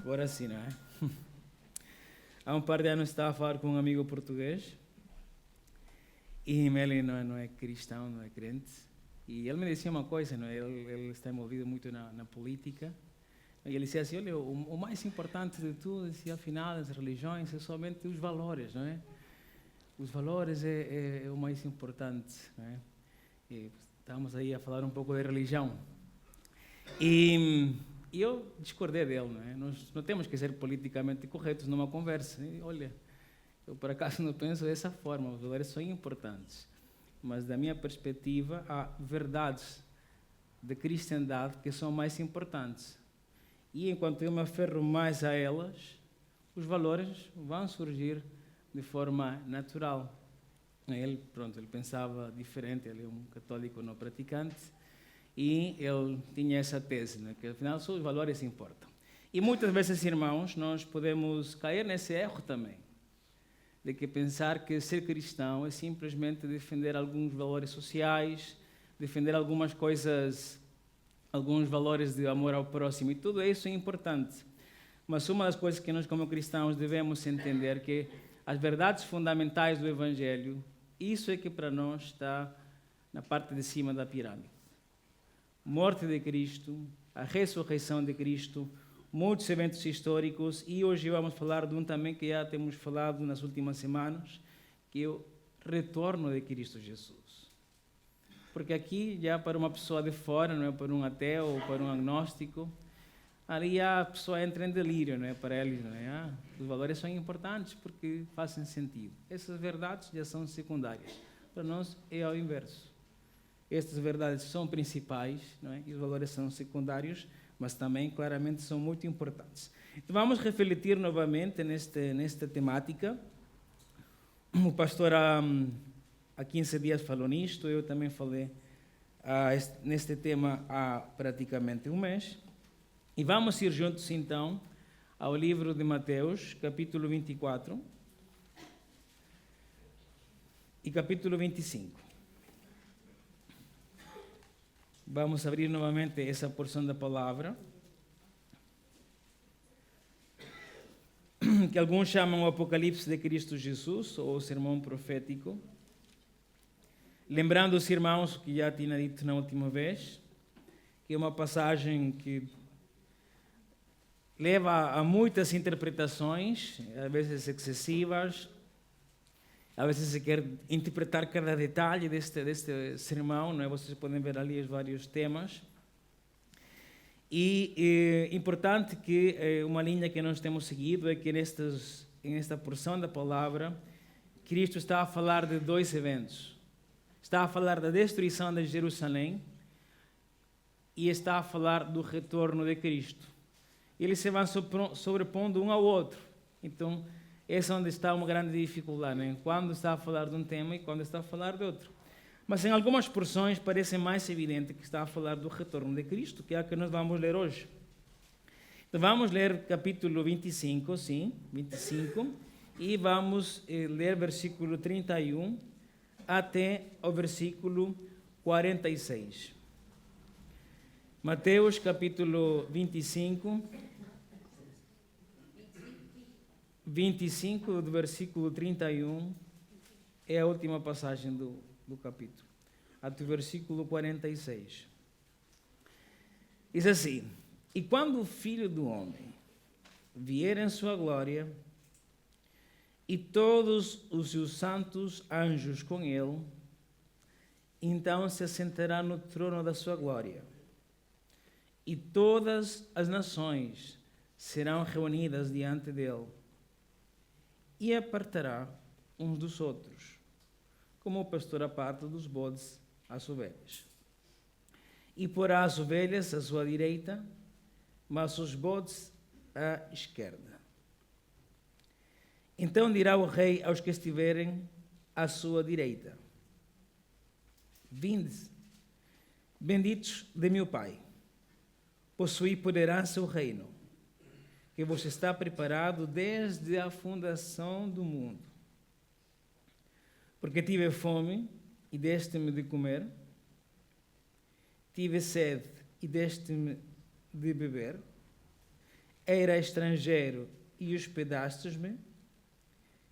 Agora sim, não é? Há um par de anos estava a falar com um amigo português e ele não é cristão, não é crente. E ele me dizia uma coisa, não é? Ele está envolvido muito na política. E ele dizia assim, olha, o mais importante de tudo, dizia, afinal, as religiões, é somente os valores, não é? Os valores é o mais importante, não é? E estamos aí a falar um pouco de religião. E eu discordei dele, não é? Nós não temos que ser politicamente corretos numa conversa. E, olha, eu por acaso não penso dessa forma, os valores são importantes. Mas da minha perspectiva, há verdades da cristandade que são mais importantes. E enquanto eu me aferro mais a elas, os valores vão surgir de forma natural. Ele pensava diferente, ele é um católico não praticante, e ele tinha essa tese, né, que afinal só os valores importam. E muitas vezes, irmãos, nós podemos cair nesse erro também, de que pensar que ser cristão é simplesmente defender alguns valores sociais, defender algumas coisas, alguns valores de amor ao próximo, e tudo isso é importante. Mas uma das coisas que nós, como cristãos, devemos entender que as verdades fundamentais do Evangelho, isso é que para nós está na parte de cima da pirâmide. Morte de Cristo, a ressurreição de Cristo, muitos eventos históricos, e hoje vamos falar de um também que já temos falado nas últimas semanas, que é o retorno de Cristo Jesus. Porque aqui, já para uma pessoa de fora, não é, para um ateu ou para um agnóstico, ali a pessoa entra em delírio, não é, para eles, não é? Os valores são importantes porque fazem sentido. Essas verdades já são secundárias. Para nós é ao inverso. Estas verdades são principais, não é? E os valores são secundários, mas também, claramente, são muito importantes. Então, vamos refletir novamente nesta temática. O pastor há 15 dias falou nisto, eu também falei neste tema há praticamente um mês. E vamos ir juntos, então, ao livro de Mateus, capítulo 24 e capítulo 25. Vamos abrir novamente essa porção da palavra, que alguns chamam o Apocalipse de Cristo Jesus, ou o Sermão Profético. Lembrando os irmãos que já tinha dito na última vez, que é uma passagem que leva a muitas interpretações, às vezes excessivas, às vezes se quer interpretar cada detalhe deste sermão, não é? Vocês podem ver ali os vários temas. E é importante que uma linha que nós temos seguido é que nesta porção da palavra, Cristo está a falar de dois eventos. Está a falar da destruição de Jerusalém e está a falar do retorno de Cristo. Eles se vão sobrepondo um ao outro. Então, essa é onde está uma grande dificuldade, né? Quando está a falar de um tema e quando está a falar de outro. Mas em algumas porções parece mais evidente que está a falar do retorno de Cristo, que é a que nós vamos ler hoje. Então vamos ler capítulo 25, sim, 25, e vamos ler versículo 31 até o versículo 46. Mateus capítulo 25, do versículo 31, é a última passagem do capítulo, até o versículo 46. Diz assim: E quando o Filho do Homem vier em sua glória, e todos os seus santos anjos com ele, então se assentará no trono da sua glória, e todas as nações serão reunidas diante dele, e apartará uns dos outros, como o pastor aparta dos bodes as ovelhas. E porá as ovelhas à sua direita, mas os bodes à esquerda. Então dirá o rei aos que estiverem à sua direita: Vinde, benditos de meu Pai, possuí por herança o reino, que vos está preparado desde a fundação do mundo. Porque tive fome e deste-me de comer, tive sede e deste-me de beber, Era estrangeiro e hospedastes-me?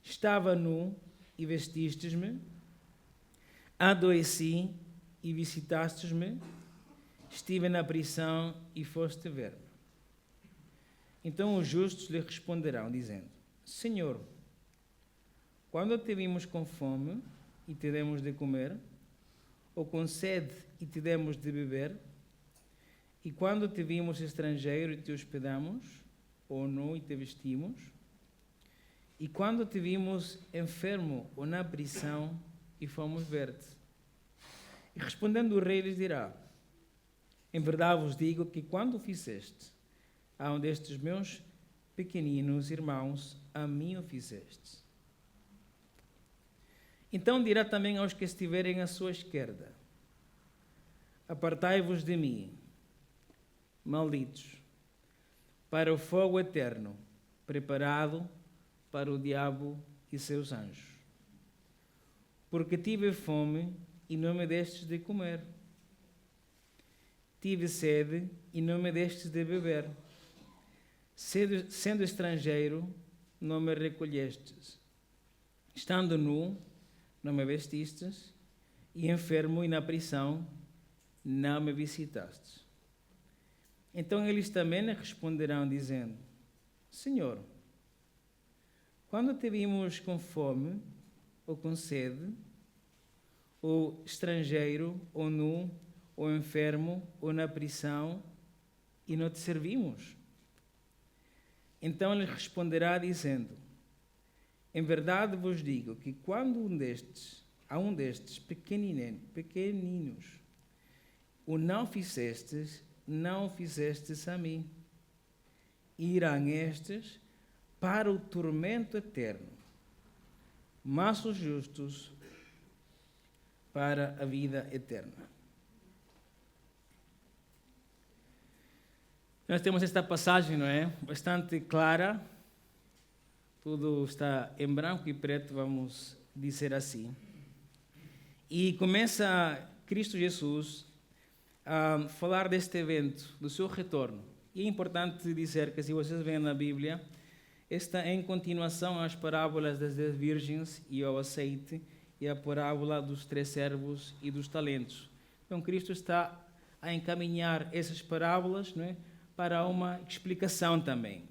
Estava nu e vestistes-me? Adoeci e visitastes-me? Estive na prisão e foste ver-me. Então os justos lhe responderão, dizendo: Senhor, quando te vimos com fome e te demos de comer, ou com sede e te demos de beber? E quando te vimos estrangeiro e te hospedamos, ou nu e te vestimos? E quando te vimos enfermo ou na prisão e fomos ver-te? E respondendo o rei lhes dirá: Em verdade vos digo que quando o fizeste a um destes meus pequeninos irmãos, a mim o fizeste. Então dirá também aos que estiverem à sua esquerda: Apartai-vos de mim, malditos, para o fogo eterno, preparado para o diabo e seus anjos. Porque tive fome e não me destes de comer. Tive sede e não me destes de beber. Sendo estrangeiro, não me recolhestes. Estando nu, não me vestistes. E enfermo e na prisão, não me visitastes. Então eles também lhe responderão, dizendo: Senhor, quando te vimos com fome, ou com sede, ou estrangeiro, ou nu, ou enfermo, ou na prisão, e não te servimos? Então lhe responderá, dizendo: Em verdade vos digo que quando a um destes pequeninos o não fizestes, não o fizestes a mim. E irão estes para o tormento eterno, mas os justos para a vida eterna. Nós temos esta passagem, não é? Bastante clara. Tudo está em branco e preto, vamos dizer assim. E começa Cristo Jesus a falar deste evento, do seu retorno. E é importante dizer que, se vocês veem na Bíblia, está em continuação às parábolas das 10 virgens e ao azeite, e a parábola dos 3 servos e dos talentos. Então, Cristo está a encaminhar essas parábolas, não é, para uma explicação também.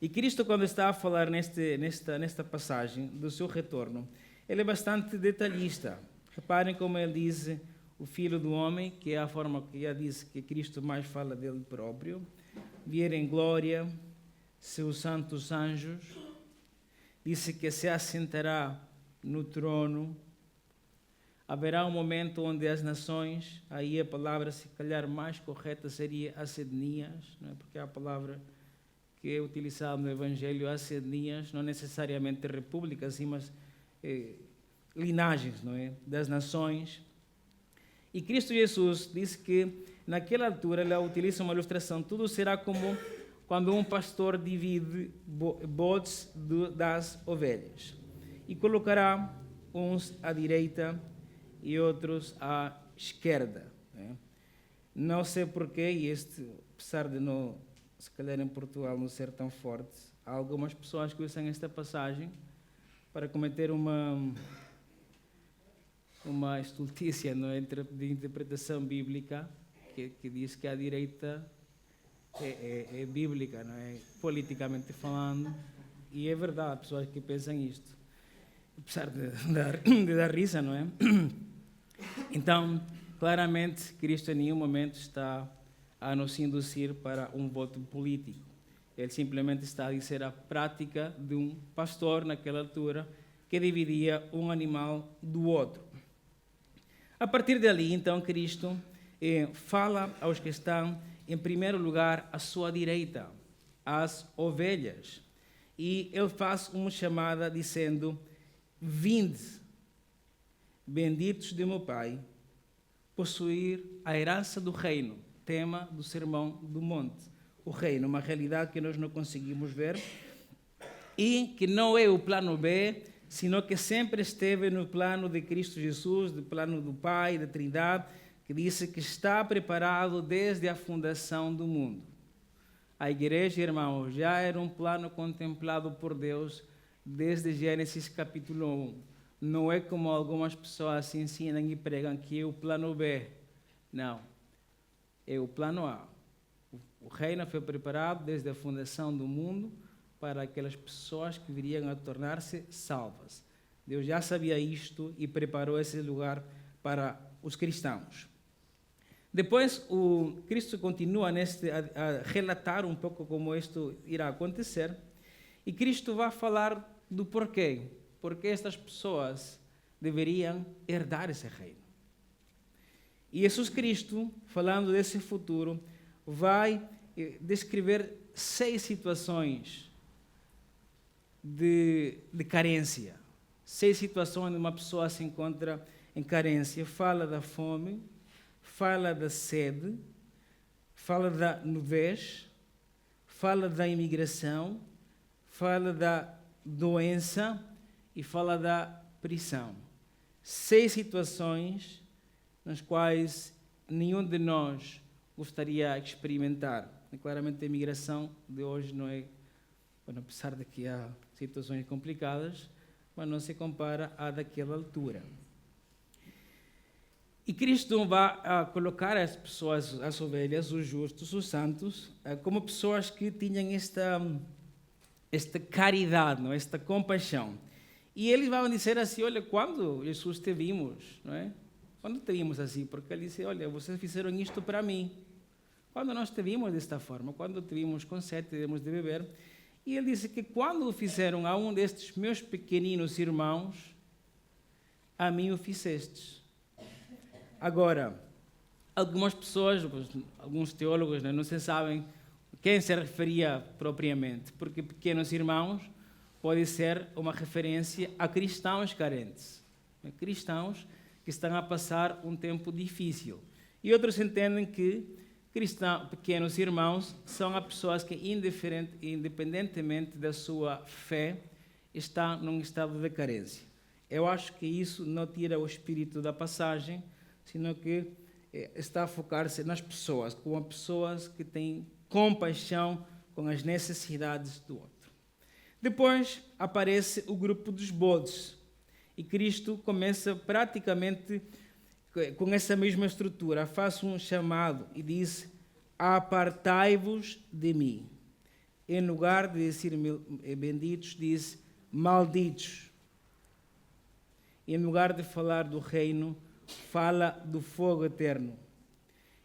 E Cristo, quando está a falar nesta passagem do seu retorno, ele é bastante detalhista. Reparem como ele diz o Filho do Homem, que é a forma que já disse que Cristo mais fala dele próprio, vier em glória, seus santos anjos, disse que se assentará no trono. Haverá um momento onde as nações, aí a palavra se calhar mais correta seria as etnias, não é? Porque a palavra que é utilizada no Evangelho, as etnias, não necessariamente repúblicas, sim, mas linagens, não é? Das nações. E Cristo Jesus disse que naquela altura, ele utiliza uma ilustração, tudo será como quando um pastor divide bodes das ovelhas e colocará uns à direita e outros à esquerda. Né? Não sei porquê, e apesar de não, se calhar em Portugal não ser tão forte, há algumas pessoas que usam esta passagem para cometer uma estultícia, não é, de interpretação bíblica, que diz que a direita é bíblica, não é, politicamente falando, e é verdade, há pessoas que pensam isto, apesar de dar risa, não é? Então, claramente, Cristo em nenhum momento está a nos induzir para um voto político. Ele simplesmente está a dizer a prática de um pastor, naquela altura, que dividia um animal do outro. A partir dali, então, Cristo fala aos que estão, em primeiro lugar, à sua direita, às ovelhas. E ele faz uma chamada dizendo: Vinde, benditos de meu Pai, possuir a herança do reino, tema do Sermão do Monte. O reino, uma realidade que nós não conseguimos ver e que não é o plano B, sino que sempre esteve no plano de Cristo Jesus, no plano do Pai, da Trindade, que disse que está preparado desde a fundação do mundo. A igreja, irmãos, já era um plano contemplado por Deus desde Gênesis capítulo 1. Não é como algumas pessoas ensinam e pregam que é o plano B. Não. É o plano A. O reino foi preparado desde a fundação do mundo para aquelas pessoas que viriam a tornar-se salvas. Deus já sabia isto e preparou esse lugar para os cristãos. Depois, o Cristo continua a relatar um pouco como isto irá acontecer, e Cristo vai falar do porquê. Porque estas pessoas deveriam herdar esse reino. E Jesus Cristo, falando desse futuro, vai descrever 6 situações de carência. 6 situações onde uma pessoa se encontra em carência. Fala da fome, fala da sede, fala da nudez, fala da imigração, fala da doença e fala da prisão. 6 situações nas quais nenhum de nós gostaria de experimentar. E claramente a imigração de hoje não é, apesar de que há situações complicadas, mas não se compara à daquela altura. E Cristo vai colocar as pessoas, as ovelhas, os justos, os santos, como pessoas que tinham esta caridade, não? Esta compaixão. E eles vão dizer assim, olha, quando Jesus te vimos, não é? Quando te vimos assim? Porque ele disse, olha, vocês fizeram isto para mim. Quando nós te vimos desta forma, quando te vimos com sede, devemos de beber. E ele disse que quando o fizeram a um destes meus pequeninos irmãos, a mim o fizestes. Agora, algumas pessoas, alguns teólogos, não se sabem quem se referia propriamente, porque pequenos irmãos pode ser uma referência a cristãos carentes, cristãos que estão a passar um tempo difícil. E outros entendem que pequenos irmãos são as pessoas que, independentemente da sua fé, estão num estado de carência. Eu acho que isso não tira o espírito da passagem, sino que está a focar-se nas pessoas, como pessoas que têm compaixão com as necessidades do outro. Depois aparece o grupo dos bodes, e Cristo começa praticamente com essa mesma estrutura. Faz um chamado e diz, apartai-vos de mim. Em lugar de dizer benditos, diz malditos. Em lugar de falar do reino, fala do fogo eterno.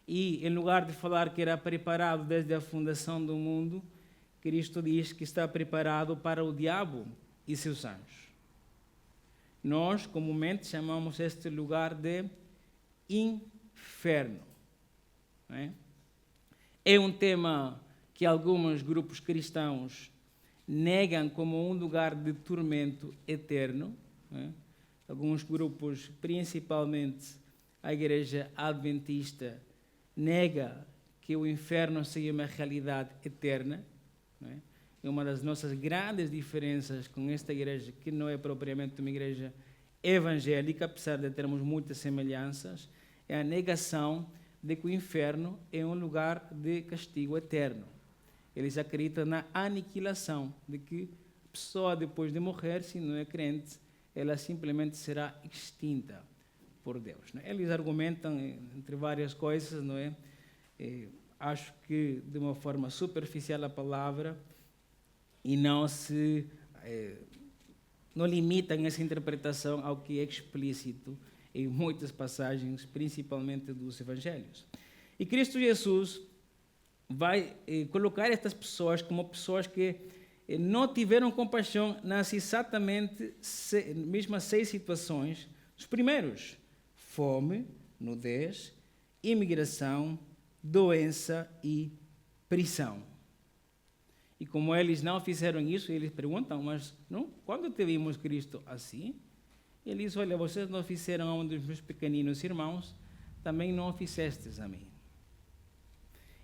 E em lugar de falar que era preparado desde a fundação do mundo, Cristo diz que está preparado para o diabo e seus anjos. Nós, comumente, chamamos este lugar de inferno. Não é? É um tema que alguns grupos cristãos negam como um lugar de tormento eterno. Não é? Alguns grupos, principalmente a Igreja Adventista, nega que o inferno seja uma realidade eterna. Não é? É uma das nossas grandes diferenças com esta igreja, que não é propriamente uma igreja evangélica, apesar de termos muitas semelhanças, é a negação de que o inferno é um lugar de castigo eterno. Eles acreditam na aniquilação, de que a pessoa, depois de morrer, se não é crente, ela simplesmente será extinta por Deus. Não é? Eles argumentam entre várias coisas, não é? Acho que de uma forma superficial a palavra, e não limitam essa interpretação ao que é explícito em muitas passagens, principalmente dos evangelhos. E Cristo Jesus vai colocar estas pessoas como pessoas que não tiveram compaixão nas exatamente mesmas 6 situações. Os primeiros, fome, nudez, imigração, doença e prisão. E como eles não fizeram isso, eles perguntam, mas não, quando te vimos Cristo assim? Ele diz, olha, vocês não fizeram a um dos meus pequeninos irmãos, também não o fizestes a mim.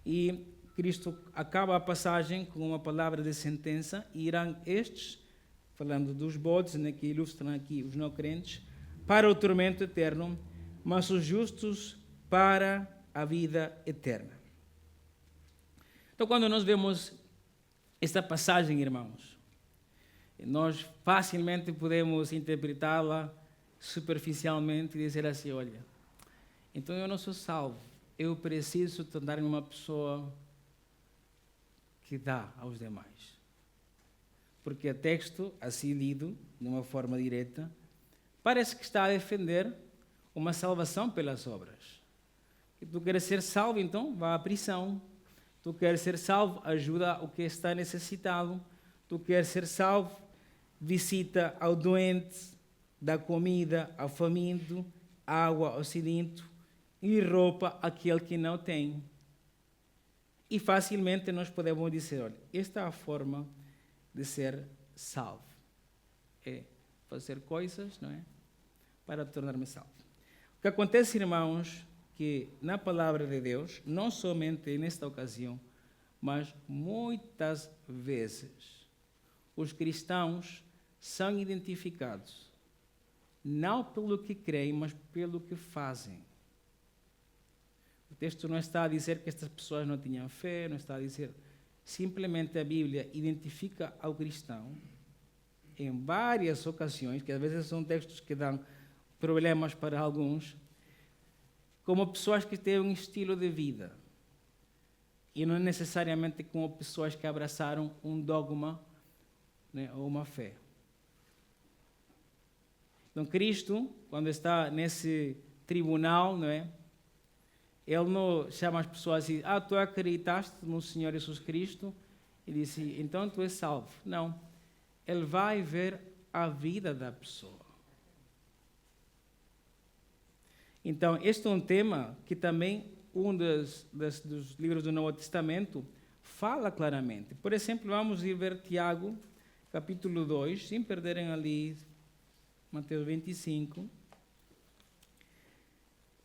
E Cristo acaba a passagem com uma palavra de sentença, e irão estes, falando dos bodes, né, que ilustram aqui os não crentes, para o tormento eterno, mas os justos para a vida eterna. Então, quando nós vemos esta passagem, irmãos, nós facilmente podemos interpretá-la superficialmente e dizer assim, olha, então eu não sou salvo, eu preciso tornar-me uma pessoa que dá aos demais. Porque o texto, assim lido, de uma forma direta, parece que está a defender uma salvação pelas obras. E tu queres ser salvo, então vá à prisão. Tu queres ser salvo, ajuda o que está necessitado. Tu queres ser salvo, visita ao doente, dá comida ao faminto, água ao sedento e roupa àquele que não tem. E facilmente nós podemos dizer, olha, esta é a forma de ser salvo. É fazer coisas, não é? Para tornar-me salvo. O que acontece, irmãos, que na palavra de Deus, não somente nesta ocasião, mas muitas vezes, os cristãos são identificados não pelo que creem, mas pelo que fazem. O texto não está a dizer que estas pessoas não tinham fé, não está a dizer. Simplesmente a Bíblia identifica ao cristão em várias ocasiões, que às vezes são textos que dão problemas para alguns, como pessoas que têm um estilo de vida. E não necessariamente como pessoas que abraçaram um dogma, né, ou uma fé. Então, Cristo, quando está nesse tribunal, não é? Ele não chama as pessoas assim, tu acreditaste no Senhor Jesus Cristo? E disse, então tu és salvo. Não. Ele vai ver a vida da pessoa. Então, este é um tema que também dos livros do Novo Testamento fala claramente. Por exemplo, vamos ir ver Tiago, capítulo 2, sem perderem ali Mateus 25.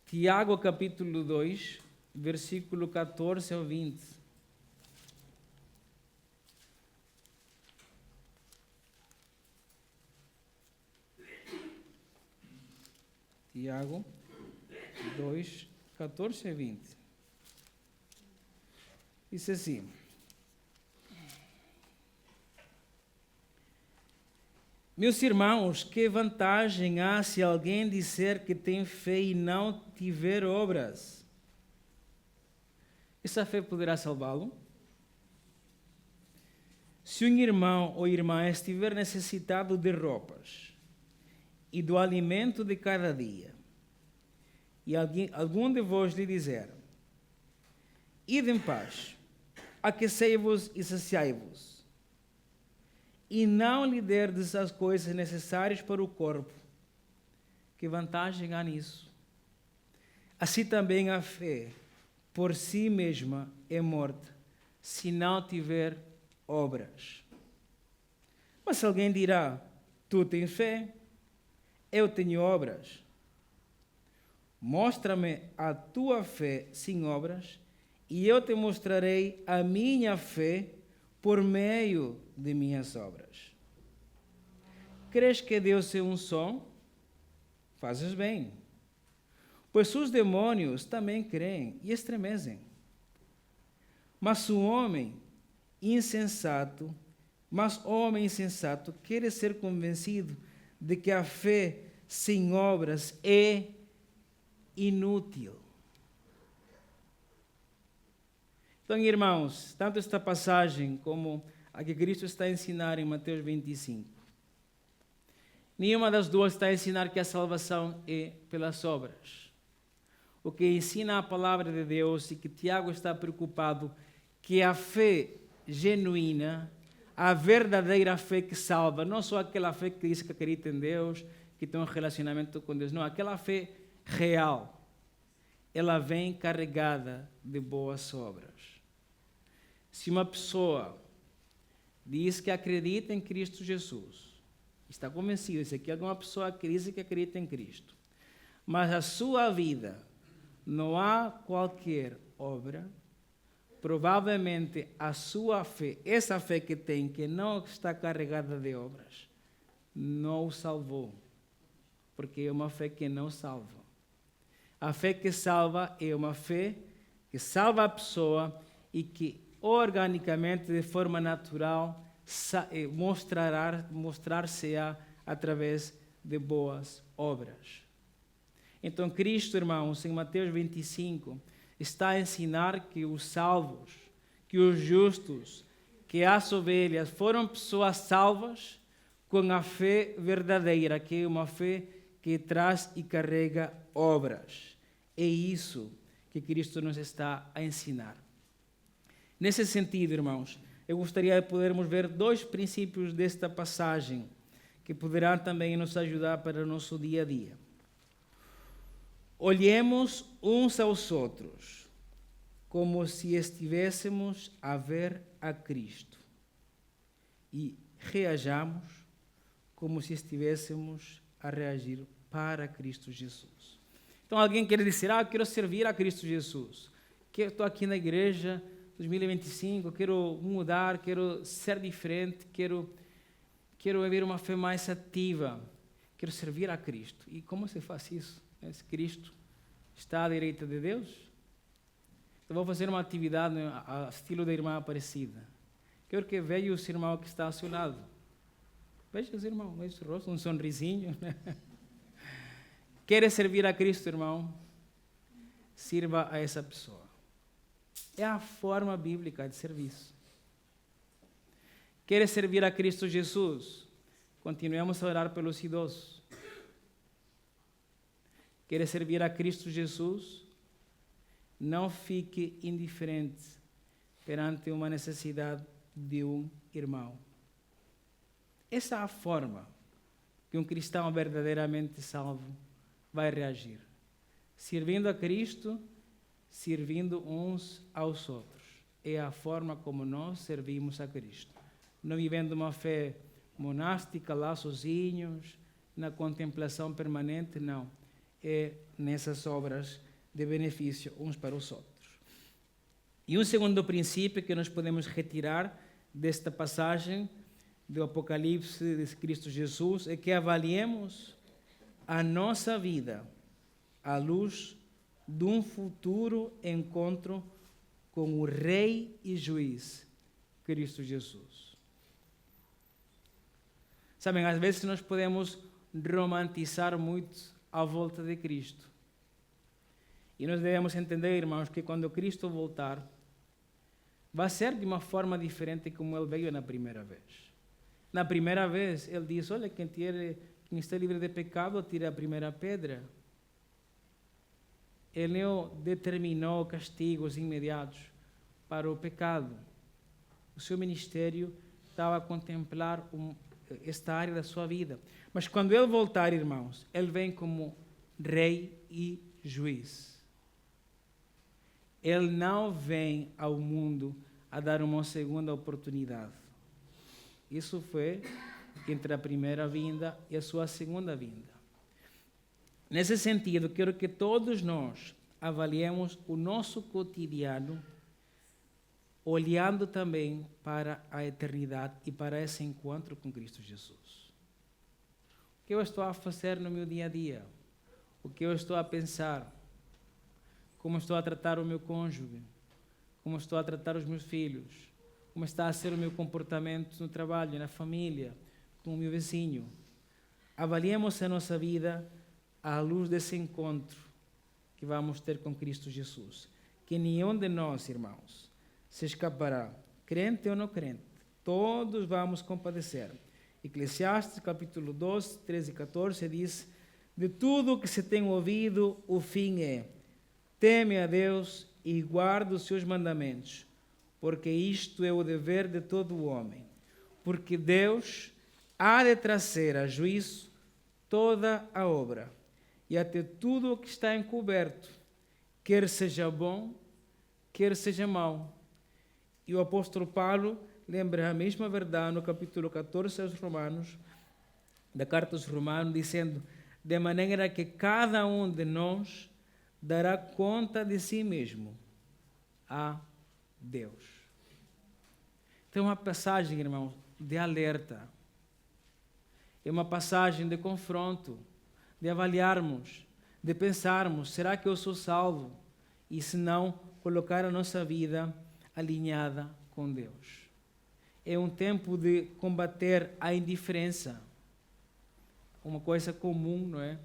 Tiago, capítulo 2, versículo 14 ao 20. Tiago 2, 14 a 20. Diz assim: Meus irmãos, que vantagem há se alguém disser que tem fé e não tiver obras? Essa fé poderá salvá-lo? Se um irmão ou irmã estiver necessitado de roupas e do alimento de cada dia, e algum de vós lhe disser, ide em paz, aquecei-vos e saciai-vos, e não lhe derdes as coisas necessárias para o corpo, que vantagem há nisso? Assim também a fé, por si mesma, é morta, se não tiver obras. Mas se alguém dirá, tu tens fé, eu tenho obras. Mostra-me a tua fé sem obras, e eu te mostrarei a minha fé por meio de minhas obras. Crês que Deus é um só? Fazes bem. Pois os demônios também creem e estremecem. Mas o homem insensato quer ser convencido de que a fé sem obras é inútil. Então, irmãos, tanto esta passagem como a que Cristo está a ensinar em Mateus 25, nenhuma das duas está a ensinar que a salvação é pelas obras. O que ensina a palavra de Deus e que Tiago está preocupado, que a fé genuína, a verdadeira fé que salva, não só aquela fé que diz que acredita em Deus, que tem um relacionamento com Deus, não, aquela fé real, ela vem carregada de boas obras. Se uma pessoa diz que acredita em Cristo Jesus, está convencido, isso aqui é uma pessoa que diz que acredita em Cristo, mas a sua vida não há qualquer obra, provavelmente a sua fé, essa fé que tem, que não está carregada de obras, não o salvou, porque é uma fé que não salva. A fé que salva é uma fé que salva a pessoa e que organicamente, de forma natural, mostrar-se-á através de boas obras. Então, Cristo, irmãos, em Mateus 25, está a ensinar que os salvos, que os justos, que as ovelhas foram pessoas salvas com a fé verdadeira, que é uma fé que traz e carrega obras. É isso que Cristo nos está a ensinar. Nesse sentido, irmãos, eu gostaria de podermos ver 2 princípios desta passagem que poderão também nos ajudar para o nosso dia a dia. Olhemos uns aos outros como se estivéssemos a ver a Cristo e reajamos como se estivéssemos a reagir para Cristo Jesus. Então alguém quer dizer, eu quero servir a Cristo Jesus, que eu estou aqui na igreja 2025, quero mudar, quero ser diferente, quero viver uma fé mais ativa, quero servir a Cristo. E como se faz isso? Se Cristo está à direita de Deus? Então vou fazer uma atividade ao estilo da irmã Aparecida. Quero que veja o irmão que está ao seu lado. Veja os irmãos, veja o rosto, um sorrisinho. Quer servir a Cristo, irmão? Sirva a essa pessoa. É a forma bíblica de serviço. Quer servir a Cristo Jesus? Continuemos a orar pelos idosos. Quer servir a Cristo Jesus? Não fique indiferente perante uma necessidade de um irmão. Essa é a forma que um cristão verdadeiramente salvo vai reagir. Servindo a Cristo, servindo uns aos outros. É a forma como nós servimos a Cristo. Não vivendo uma fé monástica lá sozinhos, na contemplação permanente, não. É nessas obras de benefício uns para os outros. E um segundo princípio que nós podemos retirar desta passagem do Apocalipse de Cristo Jesus é que avaliemos a nossa vida à luz de um futuro encontro com o Rei e Juiz, Cristo Jesus. Sabem, às vezes nós podemos romantizar muito à volta de Cristo. E nós devemos entender, irmãos, que quando Cristo voltar, vai ser de uma forma diferente como Ele veio na primeira vez. Na primeira vez, Ele diz, olha, quem está livre de pecado, tire a primeira pedra. Ele não determinou castigos imediatos para o pecado. O seu ministério estava a contemplar esta área da sua vida. Mas quando Ele voltar, irmãos, Ele vem como Rei e Juiz. Ele não vem ao mundo a dar uma segunda oportunidade. Isso foi entre a primeira vinda e a sua segunda vinda. Nesse sentido, quero que todos nós avaliemos o nosso cotidiano, olhando também para a eternidade e para esse encontro com Cristo Jesus. O que eu estou a fazer no meu dia a dia? O que eu estou a pensar? Como estou a tratar o meu cônjuge? Como estou a tratar os meus filhos? Como está a ser o meu comportamento no trabalho, na família, com o meu vizinho? Avaliemos a nossa vida à luz desse encontro que vamos ter com Cristo Jesus. Que nenhum de nós, irmãos, se escapará, crente ou não crente, todos vamos compadecer. Eclesiastes, capítulo 12, 13 e 14, diz, de tudo o que se tem ouvido, o fim é, teme a Deus e guarda os seus mandamentos, porque isto é o dever de todo o homem. Porque Deus há de trazer a juízo toda a obra, e até tudo o que está encoberto, quer seja bom, quer seja mau. E o apóstolo Paulo lembra a mesma verdade no capítulo 14 aos Romanos, da carta aos Romanos, dizendo, de maneira que cada um de nós dará conta de si mesmo a Deus. Então, uma passagem, irmãos, de alerta. É uma passagem de confronto, de avaliarmos, de pensarmos, será que eu sou salvo? E se não, colocar a nossa vida alinhada com Deus. É um tempo de combater a indiferença. Uma coisa comum, não é?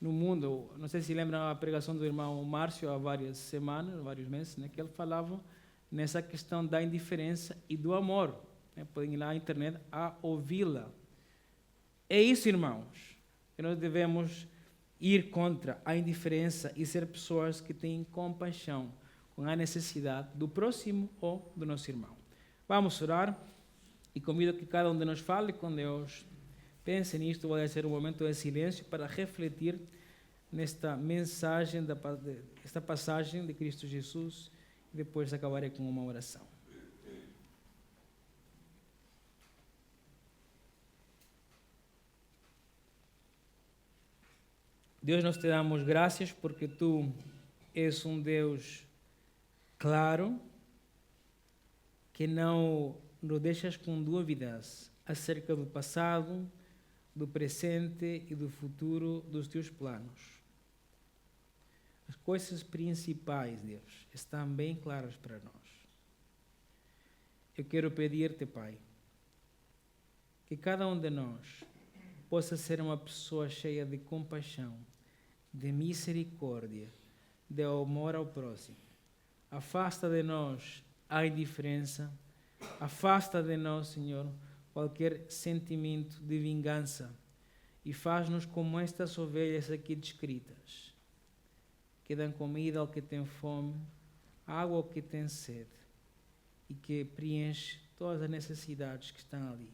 No mundo, não sei se lembram a pregação do irmão Márcio há várias semanas, vários meses, né, que ele falava nessa questão da indiferença e do amor. Né? Podem ir lá na internet a ouvi-la. É isso, irmãos, que nós devemos ir contra a indiferença e ser pessoas que têm compaixão com a necessidade do próximo ou do nosso irmão. Vamos orar e convido que cada um de nós fale com Deus. Pense nisto, vai ser um momento de silêncio para refletir nesta mensagem, esta passagem de Cristo Jesus, e depois acabarei com uma oração. Deus, nós te damos graças porque Tu és um Deus claro, que não nos deixas com dúvidas acerca do passado, do presente e do futuro dos Teus planos. As coisas principais, Deus, estão bem claras para nós. Eu quero pedir-te, Pai, que cada um de nós possa ser uma pessoa cheia de compaixão, de misericórdia, de amor ao próximo. Afasta de nós a indiferença, afasta de nós, Senhor, qualquer sentimento de vingança e faz-nos como estas ovelhas aqui descritas, que dão comida ao que tem fome, água ao que tem sede e que preenche todas as necessidades que estão ali.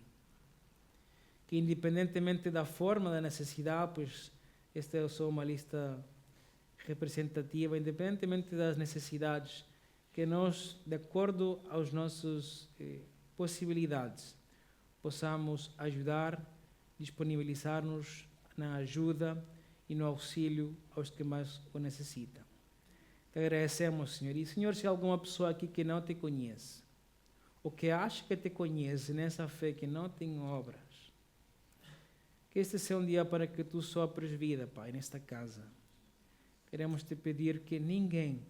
Que independentemente da forma da necessidade, pois esta é só uma lista representativa, independentemente das necessidades, que nós, de acordo às nossas possibilidades, possamos ajudar, disponibilizar-nos na ajuda e no auxílio aos que mais o necessitam. Te agradecemos, Senhor. E, Senhor, se há alguma pessoa aqui que não te conhece, ou que acha que te conhece nessa fé que não tem obras, que este seja um dia para que Tu sopres vida, Pai, nesta casa. Queremos te pedir que ninguém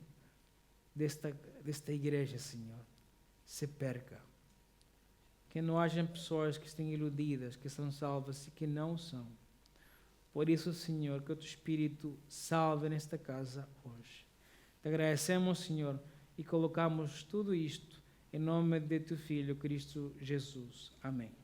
desta igreja, Senhor, se perca. Que não haja pessoas que estão iludidas, que são salvas e que não são. Por isso, Senhor, que o Teu Espírito salve nesta casa hoje. Te agradecemos, Senhor, e colocamos tudo isto em nome de Teu Filho, Cristo Jesus. Amém.